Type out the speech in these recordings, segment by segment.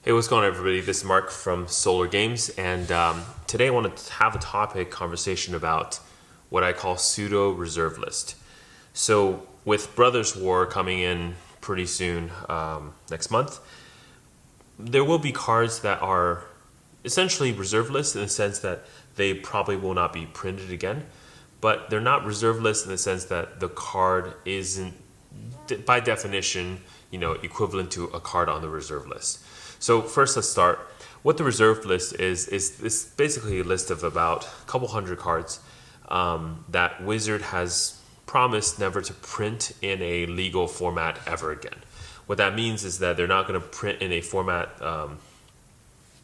Hey, what's going on, everybody? This is Mark from Solar Games, and today I want to have a topic conversation about what I call pseudo reserve list. So, with Brothers War coming in pretty soon, next month, there will be cards that are essentially reserve list in the sense that they probably will not be printed again, but they're not reserve list in the sense that the card isn't, by definition, equivalent to a card on the reserve list. So first, let's start. What the reserve list is basically a list of about a couple hundred cards that Wizard has promised never to print in a legal format ever again. What that means is that they're not going to print in a format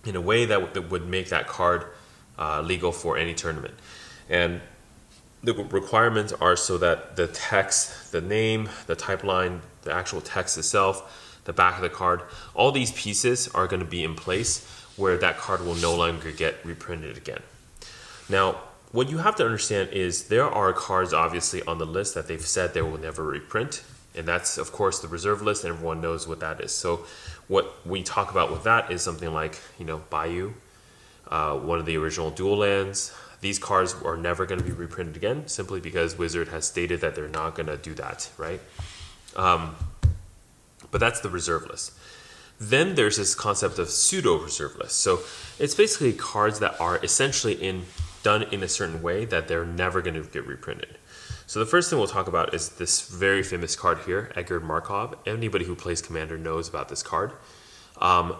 in a way that would make that card legal for any tournament. And the requirements are so that the text, the name, the type line, the actual text itself, the back of the card, all these pieces are going to be in place where that card will no longer get reprinted again. Now, what you have to understand is there are cards obviously on the list that they've said they will never reprint, and that's of course the reserve list, and everyone knows what that is. So what we talk about with that is something like, Bayou, one of the original dual lands. These cards are never going to be reprinted again simply because Wizard has stated that they're not going to do that, right? But that's the reserve list. Then there's this concept of pseudo reserve list. So it's basically cards that are essentially done in a certain way that they're never going to get reprinted. So the first thing we'll talk about is this very famous card here, Edgar Markov. Anybody who plays Commander knows about this card.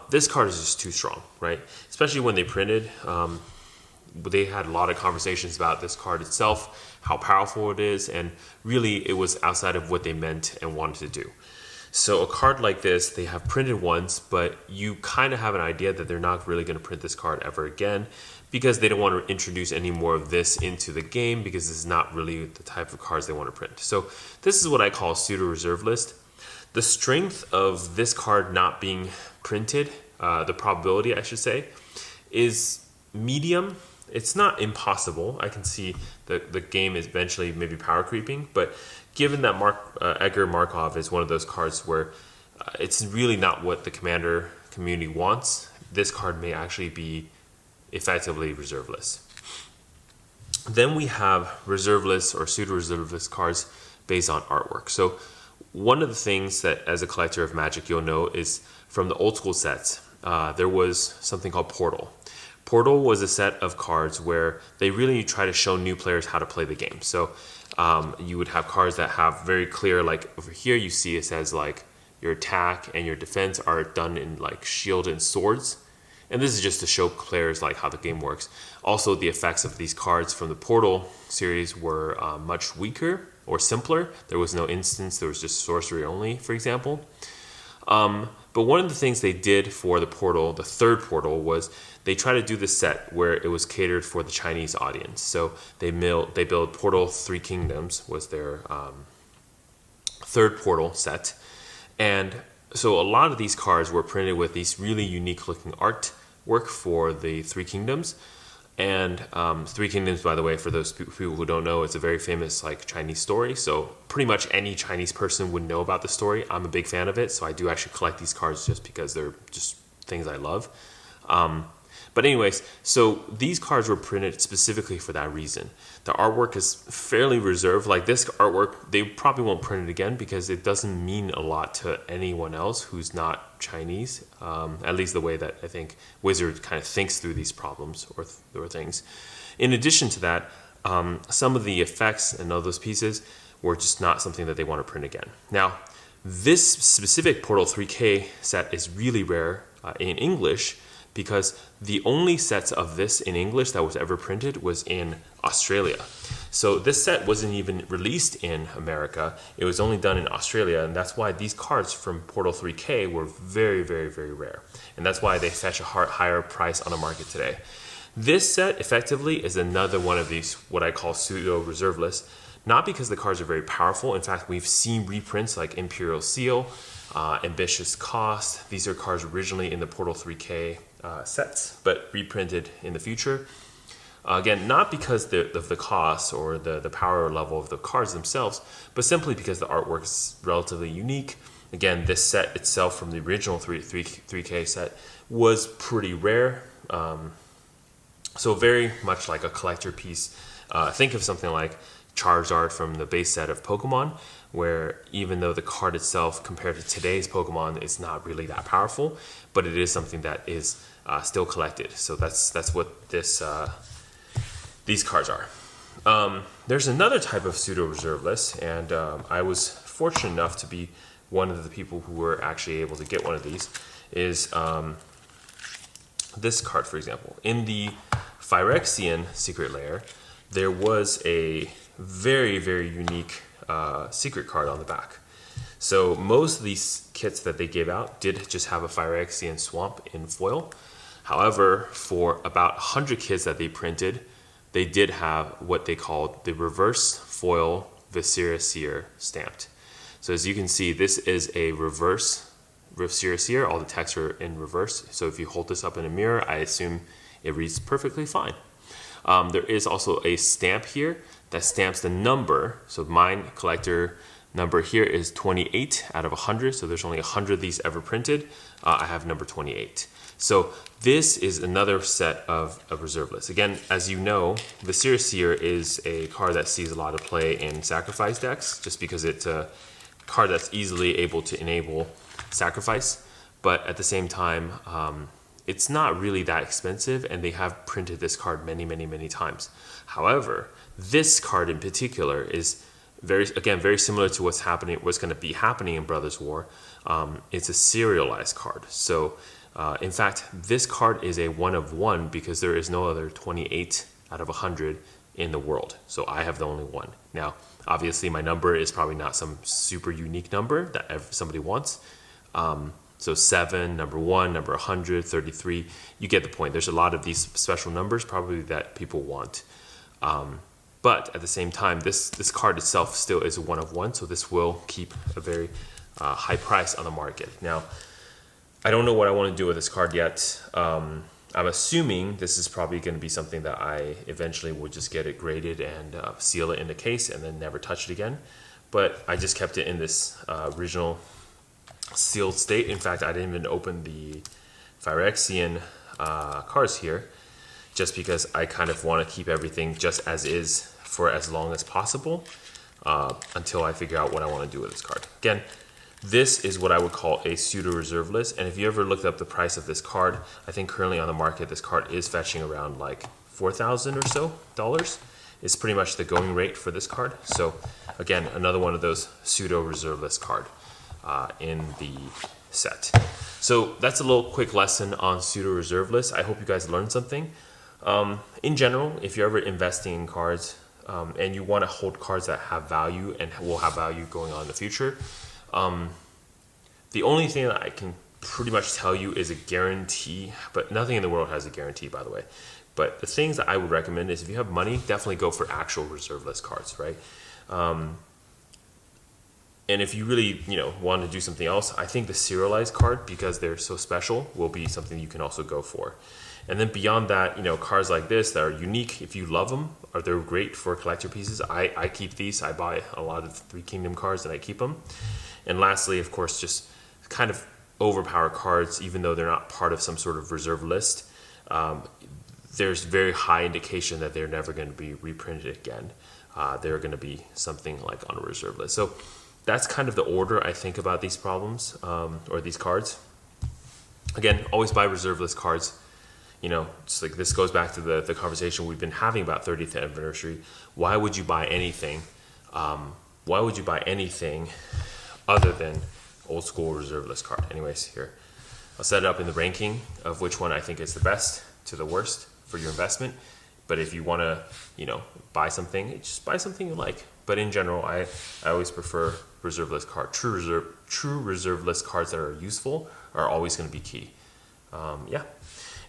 This card is just too strong, right? Especially when they printed. They had a lot of conversations about this card itself, how powerful it is, and really it was outside of what they meant and wanted to do. So a card like this, they have printed once, but you kind of have an idea that they're not really going to print this card ever again because they don't want to introduce any more of this into the game because this is not really the type of cards they want to print. So this is what I call pseudo reserve list. The strength of this card not being printed, the probability I should say, is medium. It's not impossible. I can see the game is eventually maybe power creeping, but given that Edgar Markov is one of those cards where it's really not what the Commander community wants, this card may actually be effectively reserve list. Then we have reserve lists or pseudo reserve list cards based on artwork. So one of the things that as a collector of Magic you'll know is from the old school sets, there was something called Portal. Portal was a set of cards where they really try to show new players how to play the game. So you would have cards that have very clear, like over here you see it says like your attack and your defense are done in like shield and swords. And this is just to show players like how the game works. Also, the effects of these cards from the Portal series were much weaker or simpler. There was no instance, there was just sorcery only, for example. But one of the things they did for the Portal, the third Portal, was they tried to do this set where it was catered for the Chinese audience. So they built Portal Three Kingdoms was their third Portal set. And so a lot of these cards were printed with these really unique looking artwork for the Three Kingdoms. And Three Kingdoms, by the way, for those people who don't know, it's a very famous like Chinese story. So pretty much any Chinese person would know about the story. I'm a big fan of it, so I do actually collect these cards just because they're just things I love. But anyways, so these cards were printed specifically for that reason. The artwork is fairly reserved. Like this artwork, they probably won't print it again because it doesn't mean a lot to anyone else who's not Chinese, at least the way that I think Wizard kind of thinks through these problems or things. In addition to that, some of the effects and all those pieces were just not something that they want to print again. Now, this specific Portal 3K set is really rare in English, because the only sets of this in English that was ever printed was in Australia. So this set wasn't even released in America. It was only done in Australia, and that's why these cards from Portal 3K were very, very, very rare. And that's why they fetch a higher price on the market today. This set effectively is another one of these, what I call pseudo reserve lists, not because the cards are very powerful. In fact, we've seen reprints like Imperial Seal, Ambitious Cost. These are cards originally in the Portal 3K sets, but reprinted in the future. Again, not because of the cost or the power level of the cards themselves, but simply because the artwork is relatively unique Again, this set itself from the original 3K set was pretty rare. So very much like a collector piece. Think of something like Charizard from the base set of Pokemon, where even though the card itself compared to today's Pokemon is not really that powerful, but it is something that is still collected. So that's what these cards are. There's another type of pseudo reserve list, and I was fortunate enough to be one of the people who were actually able to get one of these, is this card, for example. In the Phyrexian secret lair, there was a very, very unique secret card on the back. So most of these kits that they gave out did just have a Phyrexian swamp in foil. However, for about 100 kits that they printed, they did have what they called the reverse foil Viscera stamped. So as you can see, this is a reverse Viscera. All the texts are in reverse. So if you hold this up in a mirror, I assume it reads perfectly fine. There is also a stamp here that stamps the number. So mine collector number here is 28 out of 100. So there's only 100 of these ever printed. I have number 28. So this is another set of reserve lists. Again, as you know, Viscera is a card that sees a lot of play in sacrifice decks, just because it's a card that's easily able to enable sacrifice. But at the same time, it's not really that expensive, and they have printed this card many, many, many times. However, this card in particular is very similar to what's going to be happening in Brothers War. It's a serialized card. So in fact, this card is a 1 of 1 because there is no other 28 out of 100 in the world. So I have the only one. Now, obviously my number is probably not some super unique number that somebody wants. So 7, number 1, number 100, 33, you get the point. There's a lot of these special numbers probably that people want. But at the same time, this card itself still is a 1 of 1, so this will keep a very high price on the market. Now, I don't know what I want to do with this card yet. I'm assuming this is probably going to be something that I eventually will just get it graded and seal it in the case and then never touch it again. But I just kept it in this original sealed state. In fact, I didn't even open the Phyrexian cards here, just because I kind of want to keep everything just as is for as long as possible until I figure out what I want to do with this card. Again, this is what I would call a pseudo reserve list, and if you ever looked up the price of this card, I think currently on the market this card is fetching around like $4,000 or so dollars. It's pretty much the going rate for this card. So again, another one of those pseudo reserve list card in the set. So that's a little quick lesson on pseudo reserve lists. I hope you guys learned something. In general, if you're ever investing in cards and you want to hold cards that have value and will have value going on in the future, the only thing that I can pretty much tell you is a guarantee, but nothing in the world has a guarantee, by the way. But the things that I would recommend is if you have money, definitely go for actual reserve list cards, right? And if you really, want to do something else, I think the serialized card, because they're so special, will be something you can also go for. And then beyond that, cards like this that are unique, if you love them, or they're great for collector pieces. I keep these. I buy a lot of Three Kingdom cards and I keep them. And lastly, of course, just kind of overpowered cards, even though they're not part of some sort of reserve list. There's very high indication that they're never going to be reprinted again. They're going to be something like on a reserve list. So that's kind of the order I think about these problems or these cards. Again, always buy reserve list cards. It's like this goes back to the conversation we've been having about 30th anniversary. Why would you buy anything? Why would you buy anything other than old school reserve list card? Anyways, here I'll set it up in the ranking of which one I think is the best to the worst for your investment. But if you want to, buy something, just buy something you like. But in general, I always prefer reserve list card. True reserve list cards that are useful are always going to be key. Yeah.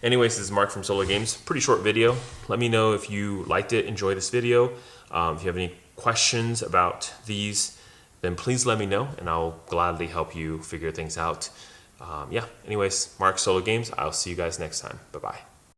Anyways, this is Mark from Solo Games. Pretty short video. Let me know if you liked it, enjoyed this video. If you have any questions about these, then please let me know, and I'll gladly help you figure things out. Yeah. Anyways, Mark Solo Games. I'll see you guys next time. Bye-bye.